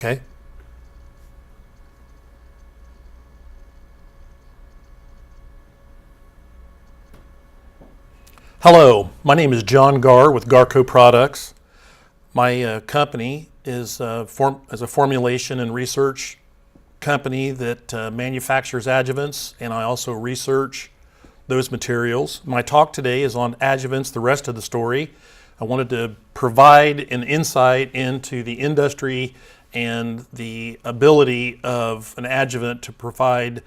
Okay. Hello, my name is John Garr with Garr Co products. My company is a formulation and research company that manufactures adjuvants, and I also research those materials. My talk today is on adjuvants, the rest of the story. I wanted to provide an insight into the industry and the ability of an adjuvant to provide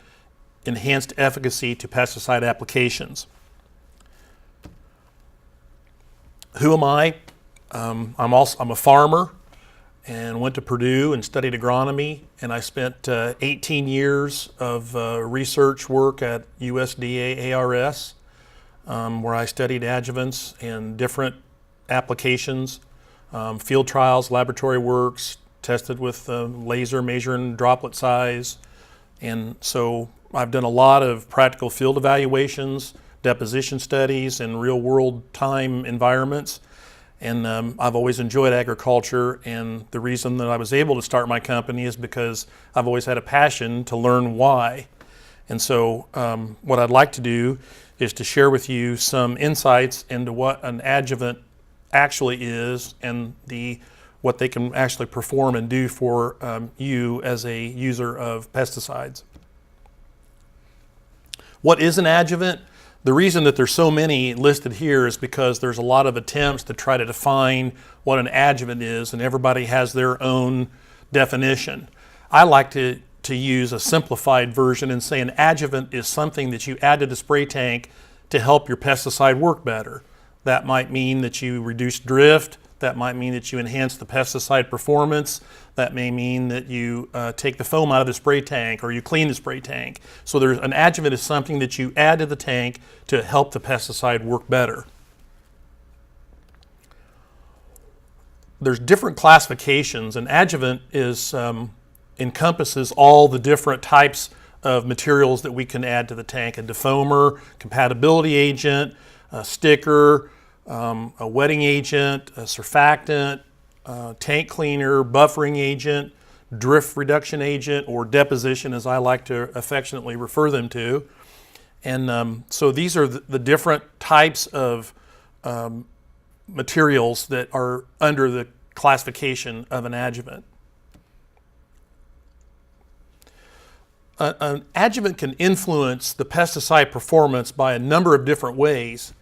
enhanced efficacy to pesticide applications. Who am I? I'm a farmer and went to Purdue and studied agronomy, and I spent 18 years of research work at USDA ARS, where I studied adjuvants and different applications, field trials, laboratory works, tested with laser measuring droplet size. And so I've done a lot of practical field evaluations, deposition studies in real world time environments. And I've always enjoyed agriculture, and the reason that I was able to start my company is because I've always had a passion to learn why. And so what I'd like to do is to share with you some insights into what an adjuvant actually is and what they can actually perform and do for you as a user of pesticides. What is an adjuvant? The reason that there's so many listed here is because there's a lot of attempts to try to define what an adjuvant is, and everybody has their own definition. I like to use a simplified version and say an adjuvant is something that you add to the spray tank to help your pesticide work better. That might mean that you reduce drift. That might mean that you enhance the pesticide performance. That may mean that you take the foam out of the spray tank, or you clean the spray tank. So an adjuvant is something that you add to the tank to help the pesticide work better. There's different classifications. An adjuvant encompasses all the different types of materials that we can add to the tank: a defoamer, compatibility agent, a sticker, a wetting agent, a surfactant, tank cleaner, buffering agent, drift reduction agent, or deposition, as I like to affectionately refer them to. And so these are the different types of materials that are under the classification of an adjuvant. An adjuvant can influence the pesticide performance by a number of different ways.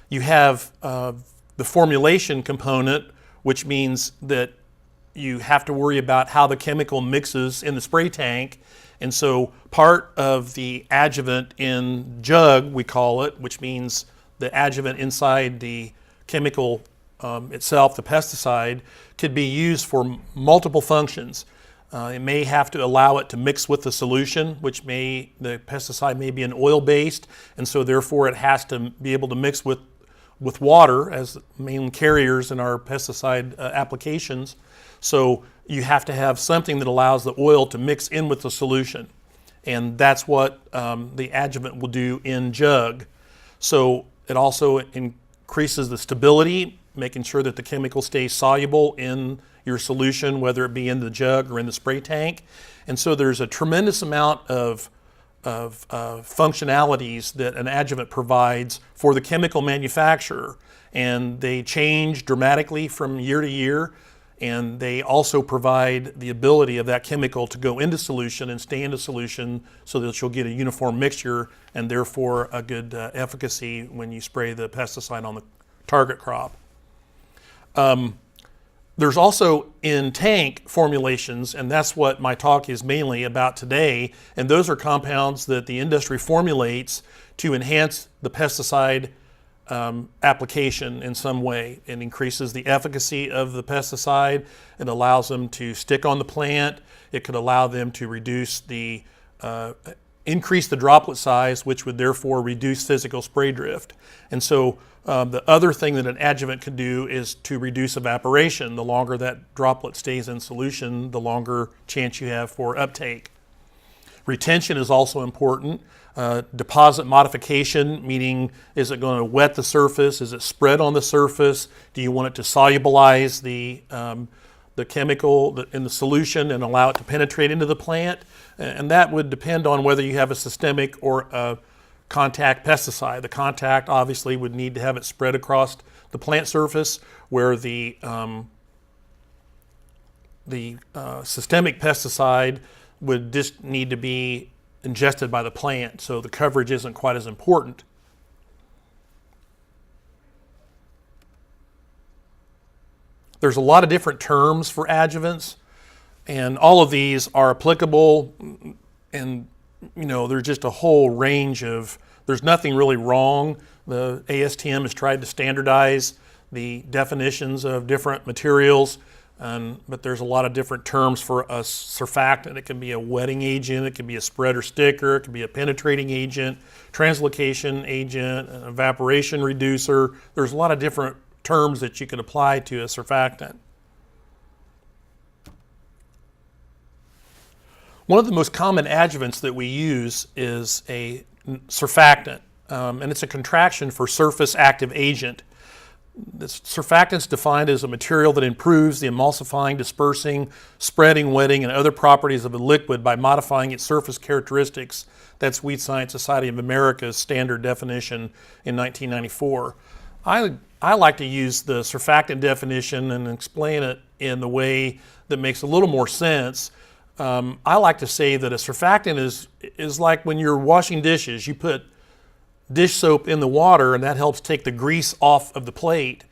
You have the formulation component, which means that you have to worry about how the chemical mixes in the spray tank. And so part of the adjuvant in jug, we call it, which means the adjuvant inside the chemical itself, the pesticide, could be used for multiple functions. It may have to allow it to mix with the solution, the pesticide may be an oil-based, and so therefore it has to be able to mix with water as main carriers in our pesticide applications. So you have to have something that allows the oil to mix in with the solution. And that's what the adjuvant will do in jug. So it also increases the stability, making sure that the chemical stays soluble in your solution, whether it be in the jug or in the spray tank. And so there's a tremendous amount of functionalities that an adjuvant provides for the chemical manufacturer, and they change dramatically from year to year, and they also provide the ability of that chemical to go into solution and stay into solution so that you'll get a uniform mixture and therefore a good efficacy when you spray the pesticide on the target crop. There's also in tank formulations, and that's what my talk is mainly about today, and those are compounds that the industry formulates to enhance the pesticide application in some way. It increases the efficacy of the pesticide. It allows them to stick on the plant. It could allow them to increase the droplet size, which would therefore reduce physical spray drift. And so the other thing that an adjuvant can do is to reduce evaporation. The longer that droplet stays in solution, the longer chance you have for uptake. Retention is also important. Deposit modification, meaning is it going to wet the surface? Is it spread on the surface? Do you want it to solubilize the the chemical in the solution and allow it to penetrate into the plant. And that would depend on whether you have a systemic or a contact pesticide. The contact obviously would need to have it spread across the plant surface, where the systemic pesticide would just need to be ingested by the plant, so the coverage isn't quite as important. There's a lot of different terms for adjuvants, and all of these are applicable, and there's just a whole range of, there's nothing really wrong. The ASTM has tried to standardize the definitions of different materials, but there's a lot of different terms for a surfactant. It can be a wetting agent, it can be a spreader sticker, it can be a penetrating agent, translocation agent, an evaporation reducer. There's a lot of different terms that you can apply to a surfactant. One of the most common adjuvants that we use is a surfactant, and it's a contraction for surface active agent. This surfactant is defined as a material that improves the emulsifying, dispersing, spreading, wetting, and other properties of a liquid by modifying its surface characteristics. That's Weed Science Society of America's standard definition in 1994. I like to use the surfactant definition and explain it in the way that makes a little more sense. I like to say that a surfactant is like when you're washing dishes. You put dish soap in the water, and that helps take the grease off of the plate.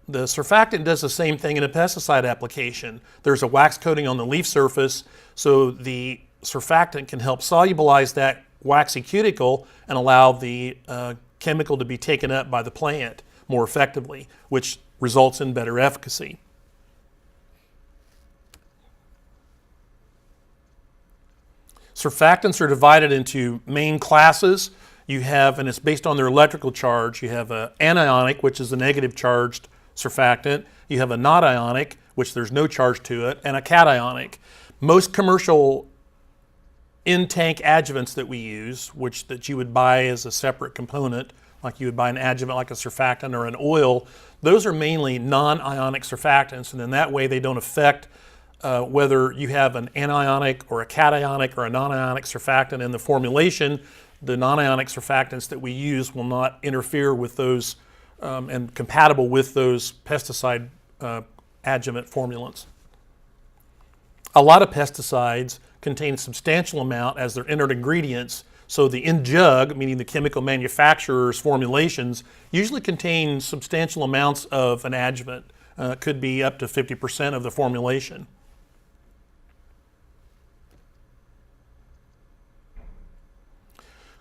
The surfactant does the same thing in a pesticide application. There's a wax coating on the leaf surface, so the surfactant can help solubilize that waxy cuticle and allow the chemical to be taken up by the plant more effectively, which results in better efficacy. Surfactants are divided into main classes. You have, and it's based on their electrical charge, you have an anionic, which is a negative charged surfactant. You have a not ionic, which there's no charge to it, and a cationic. Most commercial in-tank adjuvants that we use, that you would buy as a separate component, like you would buy an adjuvant like a surfactant or an oil, those are mainly non-ionic surfactants, and in that way they don't affect whether you have an anionic or a cationic or a non-ionic surfactant in the formulation. The non-ionic surfactants that we use will not interfere with those and compatible with those pesticide adjuvant formulants. A lot of pesticides contain a substantial amount as their inert ingredients, so the end jug, meaning the chemical manufacturer's formulations, usually contain substantial amounts of an adjuvant. Could be up to 50% of the formulation.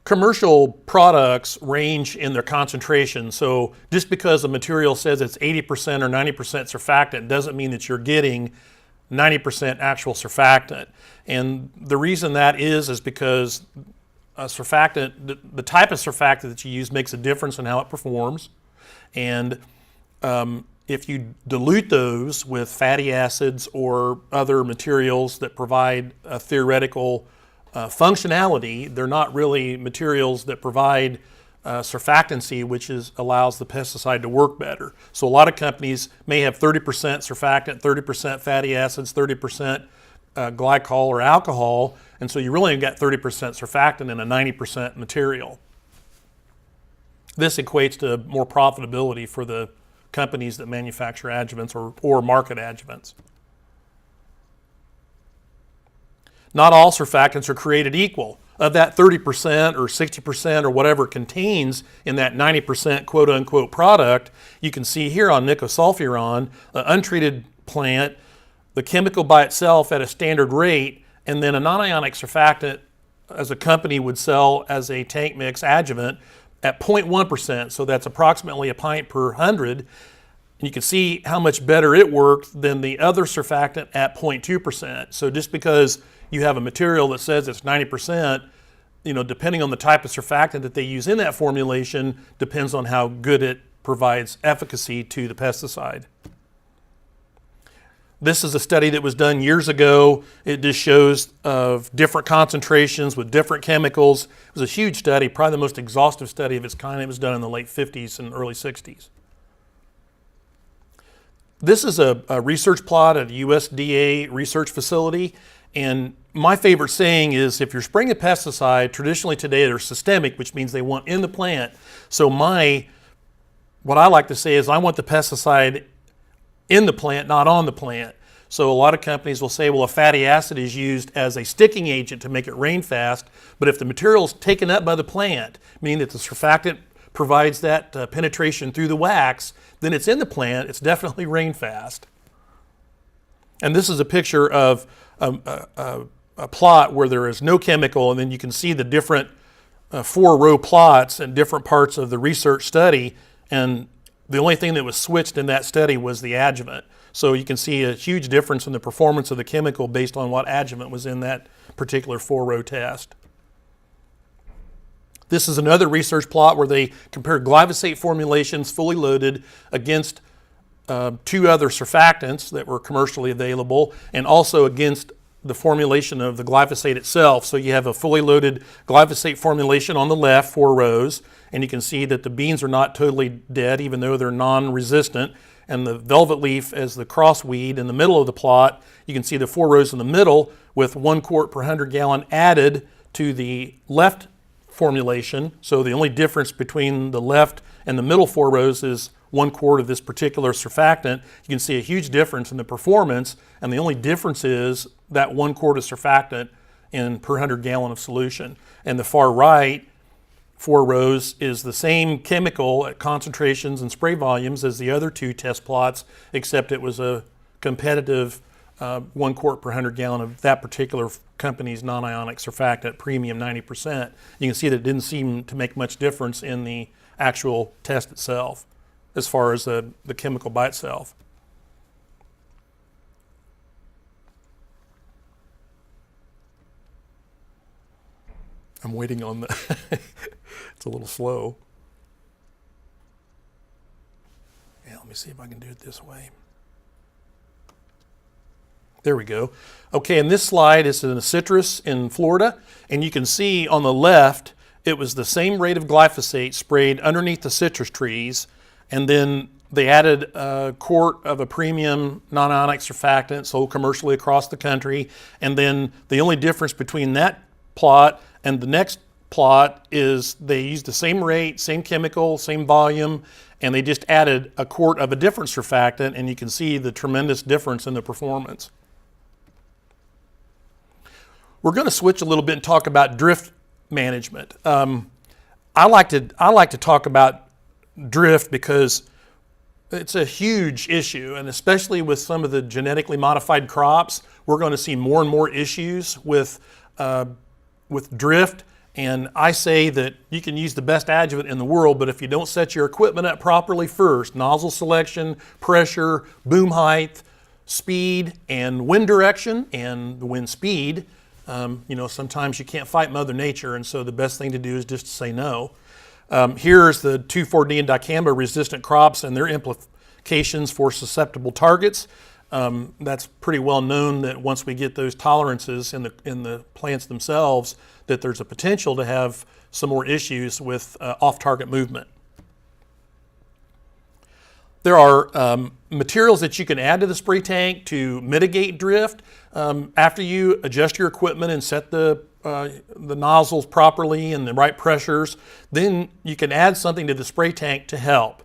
Commercial products range in their concentration, so just because a material says it's 80% or 90% surfactant doesn't mean that you're getting 90% actual surfactant. And the reason that is because a surfactant, the type of surfactant that you use makes a difference in how it performs. And if you dilute those with fatty acids or other materials that provide a theoretical functionality, they're not really materials that provide surfactancy, which allows the pesticide to work better. So a lot of companies may have 30% surfactant, 30% fatty acids, 30% glycol or alcohol, and so you really got 30% surfactant in a 90% material. This equates to more profitability for the companies that manufacture adjuvants or market adjuvants. Not all surfactants are created equal. Of that 30% or 60% or whatever contains in that 90% quote-unquote product, you can see here on nicosulfuron, an untreated plant, the chemical by itself at a standard rate, and then a non-ionic surfactant as a company would sell as a tank mix adjuvant at 0.1%, so that's approximately a pint per 100. And you can see how much better it worked than the other surfactant at 0.2%. So just because you have a material that says it's 90%, depending on the type of surfactant that they use in that formulation, depends on how good it provides efficacy to the pesticide. This is a study that was done years ago. It just shows of different concentrations with different chemicals. It was a huge study, probably the most exhaustive study of its kind. It was done in the late 50s and early 60s. This is a research plot at a USDA research facility, and my favorite saying is, if you're spraying a pesticide, traditionally today they're systemic, which means they want in the plant. So what I like to say is I want the pesticide in the plant, not on the plant. So a lot of companies will say, well, a fatty acid is used as a sticking agent to make it rain fast, but if the material is taken up by the plant, meaning that the surfactant provides that penetration through the wax, then it's in the plant, it's definitely rain fast. And this is a picture of a plot where there is no chemical, and then you can see the different 4-row plots and different parts of the research study, and the only thing that was switched in that study was the adjuvant. So you can see a huge difference in the performance of the chemical based on what adjuvant was in that particular 4-row test. This is another research plot where they compared glyphosate formulations fully loaded against 2 other surfactants that were commercially available, and also against the formulation of the glyphosate itself. So you have a fully loaded glyphosate formulation on the left, 4 rows, and you can see that the beans are not totally dead, even though they're non-resistant. And the velvet leaf as the crossweed in the middle of the plot, you can see the 4 rows in the middle with 1 quart per 100 gallon added to the left formulation. So the only difference between the left and the middle 4 rows is 1 quart of this particular surfactant. You can see a huge difference in the performance, and the only difference is that 1 quart of surfactant in per 100 gallon of solution. And the far right 4 rows is the same chemical at concentrations and spray volumes as the other 2 test plots, except it was a competitive 1 quart per 100 gallon of that particular company's non-ionic surfactant, premium 90%. You can see that it didn't seem to make much difference in the actual test itself as far as the chemical by itself. I'm waiting on the, it's a little slow. Yeah, let me see if I can do it this way. There we go. Okay, and this slide is in a citrus in Florida, and you can see on the left, it was the same rate of glyphosate sprayed underneath the citrus trees, and then they added a quart of a premium non-ionic surfactant sold commercially across the country, and then the only difference between that plot and the next plot is they used the same rate, same chemical, same volume, and they just added a quart of a different surfactant, and you can see the tremendous difference in the performance. We're going to switch a little bit and talk about drift management. I like to talk about drift because it's a huge issue, and especially with some of the genetically modified crops, we're going to see more and more issues with drift. And I say that you can use the best adjuvant in the world, but if you don't set your equipment up properly first, nozzle selection, pressure, boom height, speed, and wind direction, and the wind speed, sometimes you can't fight Mother Nature, and so the best thing to do is just to say no. Here's the 2,4-D and dicamba resistant crops and their implications for susceptible targets. That's pretty well known that once we get those tolerances in the plants themselves, that there's a potential to have some more issues with off-target movement. There are materials that you can add to the spray tank to mitigate drift. After you adjust your equipment and set the nozzles properly and the right pressures, then you can add something to the spray tank to help.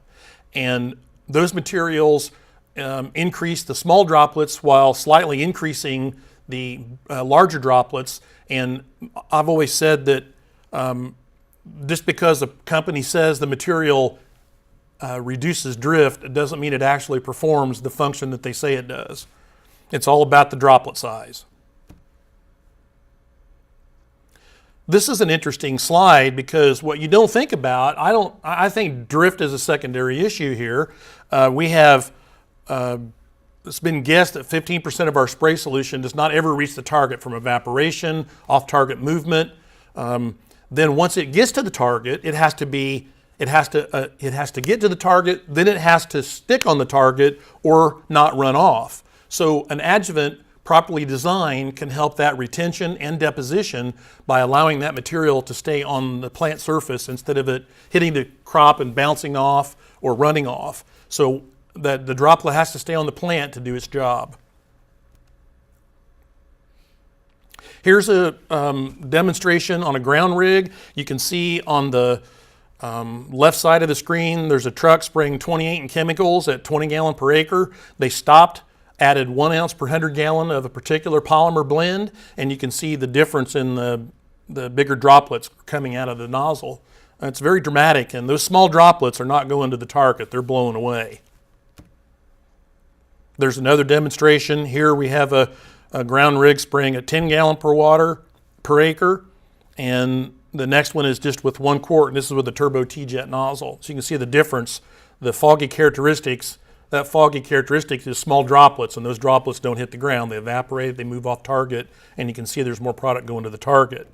And those materials increase the small droplets while slightly increasing the larger droplets. And I've always said that just because a company says the material reduces drift, it doesn't mean it actually performs the function that they say it does. It's all about the droplet size. This is an interesting slide because what you don't think about, I think drift is a secondary issue here. We have, it's been guessed that 15% of our spray solution does not ever reach the target from evaporation, off-target movement. Then once it gets to the target, it has to get to the target, then it has to stick on the target or not run off. So an adjuvant properly designed can help that retention and deposition by allowing that material to stay on the plant surface instead of it hitting the crop and bouncing off or running off. So that the droplet has to stay on the plant to do its job. Here's a demonstration on a ground rig. You can see on the left side of the screen, there's a truck spraying 28 in chemicals at 20 gallon per acre. They stopped, added 1 ounce per 100 gallon of a particular polymer blend, and you can see the difference in the bigger droplets coming out of the nozzle. It's very dramatic, and those small droplets are not going to the target, they're blown away. There's another demonstration. Here we have a ground rig spraying at 10 gallon per acre, and the next one is just with 1 quart, and this is with a turbo T-jet nozzle. So you can see the difference, the foggy characteristics. That foggy characteristic is small droplets, and those droplets don't hit the ground. They evaporate, they move off target, and you can see there's more product going to the target.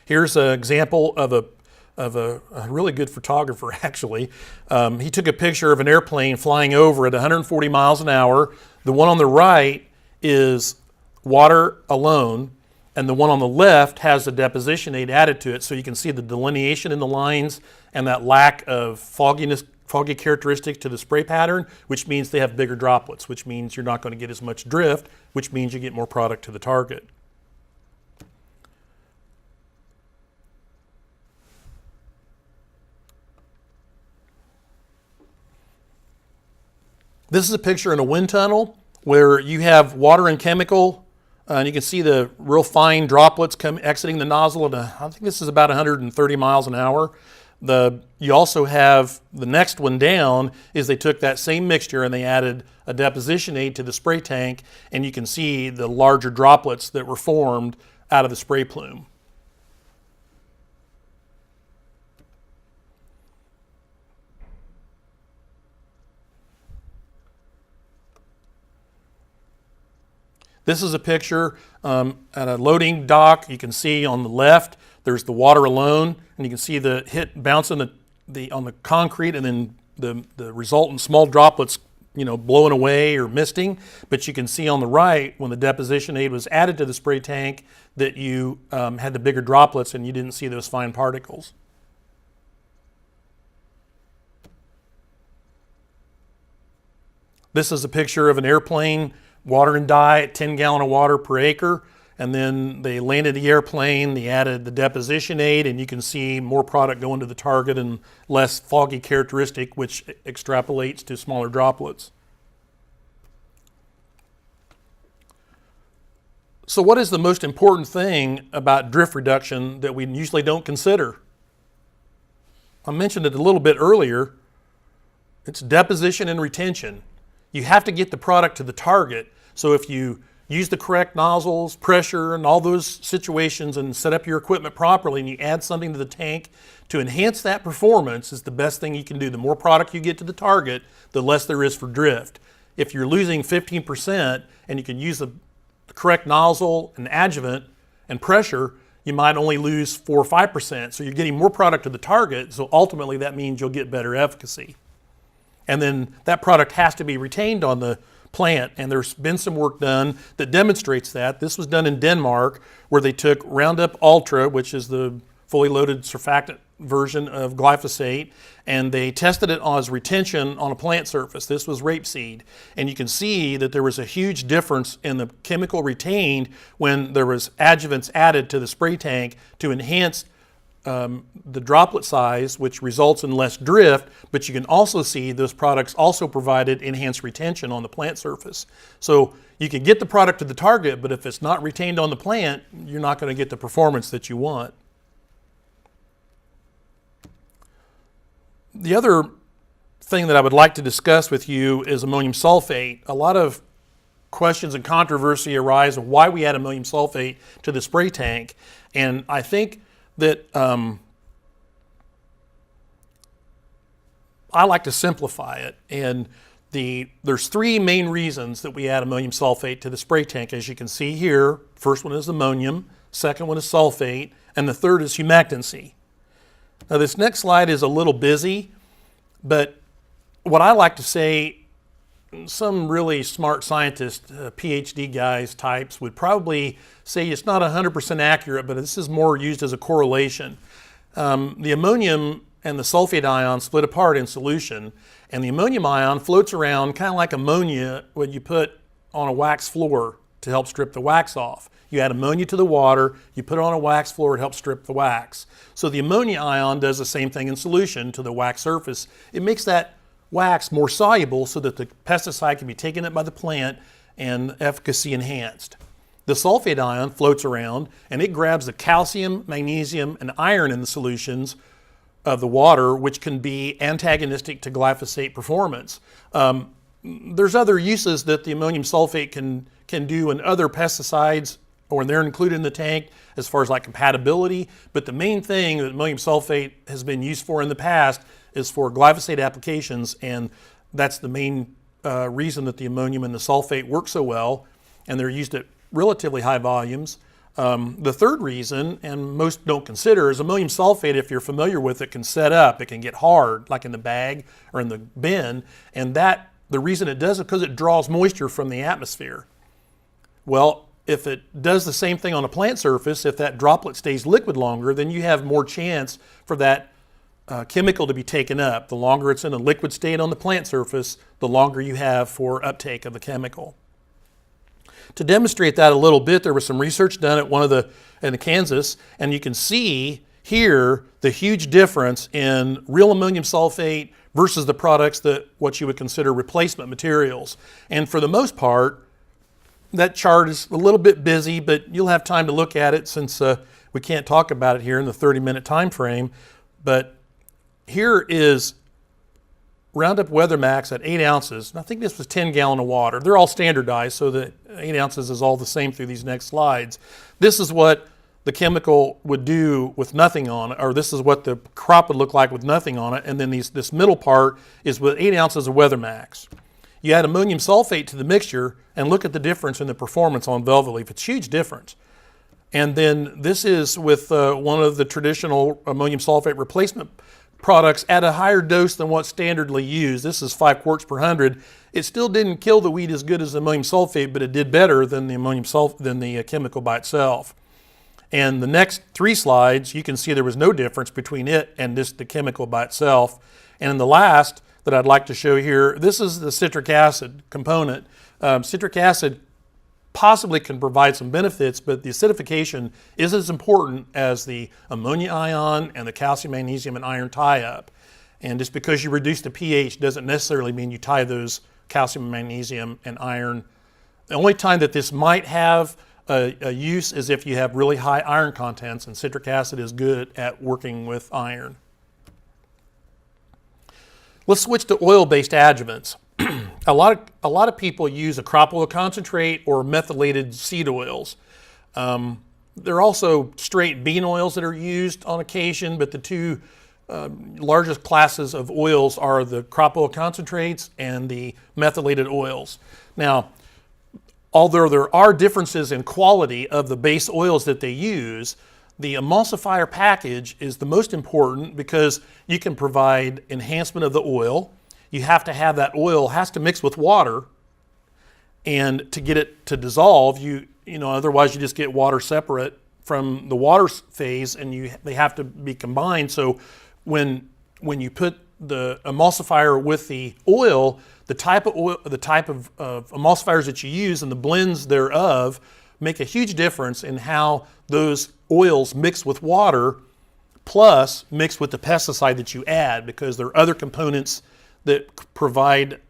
Here's an example of a really good photographer, actually. He took a picture of an airplane flying over at 140 miles an hour. The one on the right is water alone, and the one on the left has the deposition aid added to it, so you can see the delineation in the lines and that lack of foggy characteristic to the spray pattern, which means they have bigger droplets, which means you're not going to get as much drift, which means you get more product to the target. This is a picture in a wind tunnel where you have water and chemical, and you can see the real fine droplets exiting the nozzle at I think this is about 130 miles an hour. You also have the next one down is they took that same mixture and they added a deposition aid to the spray tank, and you can see the larger droplets that were formed out of the spray plume. This is a picture at a loading dock. You can see on the left there's the water alone, and you can see the hit bouncing on the concrete, and then the resultant small droplets, blowing away or misting. But you can see on the right when the deposition aid was added to the spray tank that you had the bigger droplets and you didn't see those fine particles. This is a picture of an airplane, water and dye at 10 gallon of water per acre, and then they landed the airplane, they added the deposition aid, and you can see more product going to the target and less foggy characteristic, which extrapolates to smaller droplets. So what is the most important thing about drift reduction that we usually don't consider? I mentioned it a little bit earlier. It's deposition and retention. You have to get the product to the target. So if you use the correct nozzles, pressure, and all those situations and set up your equipment properly, and you add something to the tank to enhance that performance, is the best thing you can do. The more product you get to the target, the less there is for drift. If you're losing 15% and you can use the correct nozzle and adjuvant and pressure, you might only lose 4 or 5%. So you're getting more product to the target, so ultimately that means you'll get better efficacy. And then that product has to be retained on the plant, and there's been some work done that demonstrates that. This was done in Denmark, where they took Roundup Ultra, which is the fully loaded surfactant version of glyphosate, and they tested it as retention on a plant surface. This was rapeseed, and you can see that there was a huge difference in the chemical retained when there was adjuvants added to the spray tank to enhance the droplet size, which results in less drift, but you can also see those products also provided enhanced retention on the plant surface. So you can get the product to the target, but if it's not retained on the plant, you're not going to get the performance that you want. The other thing that I would like to discuss with you is ammonium sulfate. A lot of questions and controversy arise of why we add ammonium sulfate to the spray tank, and I think that I like to simplify it, and there's 3 main reasons that we add ammonium sulfate to the spray tank. As you can see here, first one is ammonium, second one is sulfate, and the third is humectancy. Now this next slide is a little busy, but what I like to say, some really smart scientists, PhD guys, types, would probably say it's not 100% accurate, but this is more used as a correlation. The ammonium and the sulfate ion split apart in solution, and the ammonium ion floats around kind of like ammonia when you put on a wax floor to help strip the wax off. You add ammonia to the water, you put it on a wax floor, it helps strip the wax. So the ammonia ion does the same thing in solution to the wax surface. It makes that wax more soluble so that the pesticide can be taken up by the plant and efficacy enhanced. The sulfate ion floats around and it grabs the calcium, magnesium, and iron in the solutions of the water, which can be antagonistic to glyphosate performance. There's other uses that the ammonium sulfate can do in other pesticides, or when they're included in the tank, as far as like compatibility. But the main thing that ammonium sulfate has been used for in the past is for glyphosate applications, and that's the main reason that the ammonium and the sulfate work so well, and they're used at relatively high volumes. The third reason, and most don't consider, is ammonium sulfate, if you're familiar with it, can set up. It can get hard, like in the bag or in the bin, and the reason it does it because it draws moisture from the atmosphere. Well, if it does the same thing on a plant surface, if that droplet stays liquid longer, then you have more chance for that chemical to be taken up. The longer it's in a liquid state on the plant surface, the longer you have for uptake of the chemical. To demonstrate that a little bit, there was some research done at in Kansas, and you can see here the huge difference in real ammonium sulfate versus the products that what you would consider replacement materials. And for the most part, that chart is a little bit busy, but you'll have time to look at it since we can't talk about it here in the 30-minute time frame. But here is Roundup Weather Max at 8 ounces. I think this was 10 gallons of water. They're all standardized, so that 8 ounces is all the same through these next slides. This is what the chemical would do with nothing on it, or this is what the crop would look like with nothing on it, and then this middle part is with 8 ounces of Weather Max. You add ammonium sulfate to the mixture and look at the difference in the performance on velvet leaf. It's a huge difference. And then this is with one of the traditional ammonium sulfate replacement products at a higher dose than what's standardly used. This is 5 quarts per 100. It still didn't kill the weed as good as ammonium sulfate, but it did better than the chemical by itself. And the next 3 slides, you can see there was no difference between it and the chemical by itself. And in the last that I'd like to show here, this is the citric acid component. Citric acid possibly can provide some benefits, but the acidification is as important as the ammonia ion and the calcium, magnesium, and iron tie-up. And just because you reduce the pH doesn't necessarily mean you tie those calcium, magnesium, and iron. The only time that this might have a use is if you have really high iron contents, and citric acid is good at working with iron. Let's switch to oil-based adjuvants. A lot of people use a crop oil concentrate or methylated seed oils. There are also straight bean oils that are used on occasion, but the two largest classes of oils are the crop oil concentrates and the methylated oils. Now, although there are differences in quality of the base oils that they use, the emulsifier package is the most important because you can provide enhancement of the oil. You have to have that oil has to mix with water, and to get it to dissolve, otherwise you just get water separate from the water phase, and they have to be combined. So when you put the emulsifier with the oil, the type of emulsifiers that you use and the blends thereof make a huge difference in how those oils mix with water, plus mix with the pesticide that you add, because there are other components that provide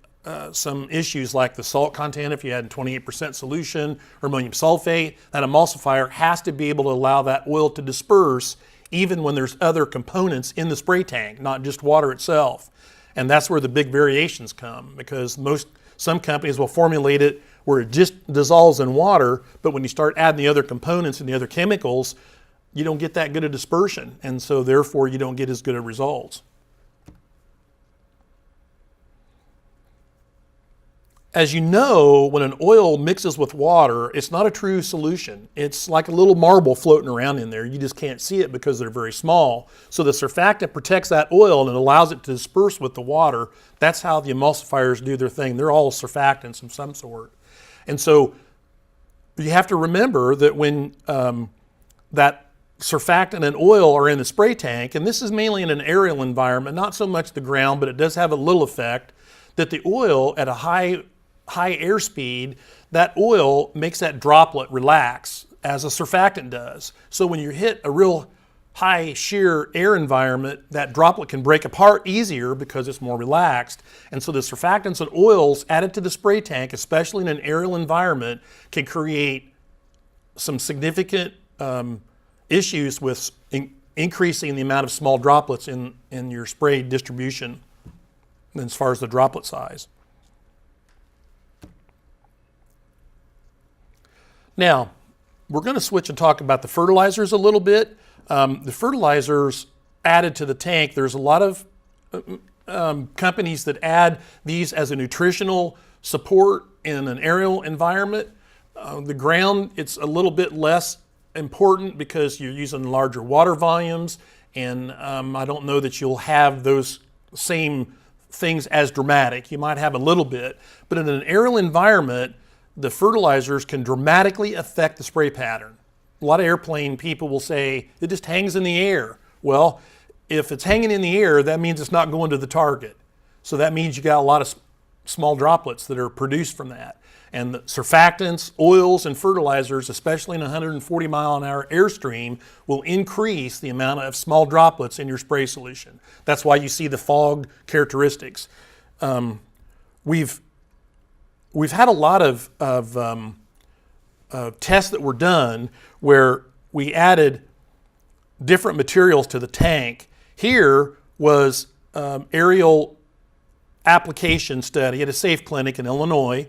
some issues, like the salt content. If you add 28% solution or ammonium sulfate, that emulsifier has to be able to allow that oil to disperse even when there's other components in the spray tank, not just water itself. And that's where the big variations come, because some companies will formulate it where it just dissolves in water, but when you start adding the other components and the other chemicals, you don't get that good a dispersion, and so therefore you don't get as good of results. As you know, when an oil mixes with water, it's not a true solution. It's like a little marble floating around in there. You just can't see it because they're very small. So the surfactant protects that oil and it allows it to disperse with the water. That's how the emulsifiers do their thing. They're all surfactants of some sort. And so you have to remember that when that surfactant and oil are in the spray tank, and this is mainly in an aerial environment, not so much the ground, but it does have a little effect, that the oil at a high airspeed, that oil makes that droplet relax as a surfactant does. So when you hit a real high shear air environment, that droplet can break apart easier because it's more relaxed. And so the surfactants and oils added to the spray tank, especially in an aerial environment, can create some significant issues with increasing the amount of small droplets in your spray distribution as far as the droplet size. Now, we're going to switch and talk about the fertilizers a little bit. The fertilizers added to the tank, there's a lot of companies that add these as a nutritional support in an aerial environment. The ground, it's a little bit less important because you're using larger water volumes, and I don't know that you'll have those same things as dramatic. You might have a little bit, but in an aerial environment, the fertilizers can dramatically affect the spray pattern. A lot of airplane people will say, it just hangs in the air. Well, if it's hanging in the air, that means it's not going to the target. So that means you got a lot of small droplets that are produced from that. And the surfactants, oils, and fertilizers, especially in a 140 mile an hour airstream, will increase the amount of small droplets in your spray solution. That's why you see the fog characteristics. We've had a lot of tests that were done where we added different materials to the tank. Here was aerial application study at a safe clinic in Illinois,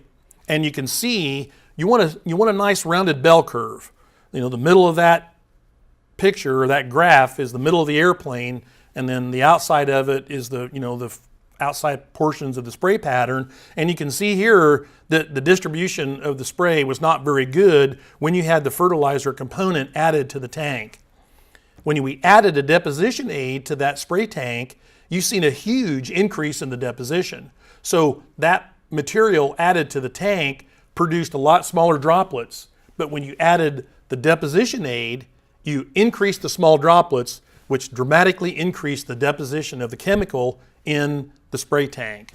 and you can see you want a nice rounded bell curve. You know, the middle of that picture or that graph is the middle of the airplane, and then the outside of it is the outside portions of the spray pattern. And you can see here that the distribution of the spray was not very good when you had the fertilizer component added to the tank. When we added a deposition aid to that spray tank, you've seen a huge increase in the deposition. So that material added to the tank produced a lot smaller droplets, but when you added the deposition aid, you increased the small droplets, which dramatically increased the deposition of the chemical in the spray tank.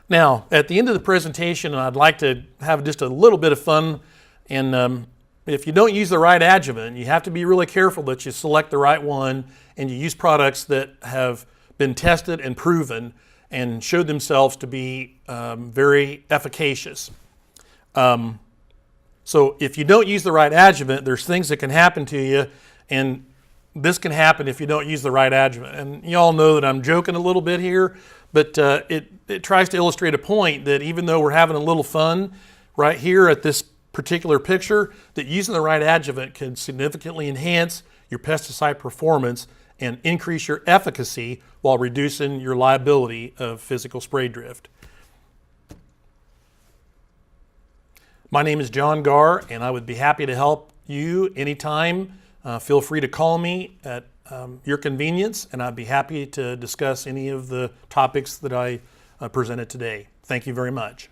Now, at the end of the presentation, I'd like to have just a little bit of fun. And if you don't use the right adjuvant, you have to be really careful that you select the right one and you use products that have been tested and proven and showed themselves to be very efficacious. So if you don't use the right adjuvant, there's things that can happen to you, and this can happen if you don't use the right adjuvant. And you all know that I'm joking a little bit here, but it tries to illustrate a point that even though we're having a little fun right here at this particular picture, that using the right adjuvant can significantly enhance your pesticide performance and increase your efficacy while reducing your liability of physical spray drift. My name is John Garr, and I would be happy to help you anytime. Feel free to call me at your convenience, and I'd be happy to discuss any of the topics that I presented today. Thank you very much.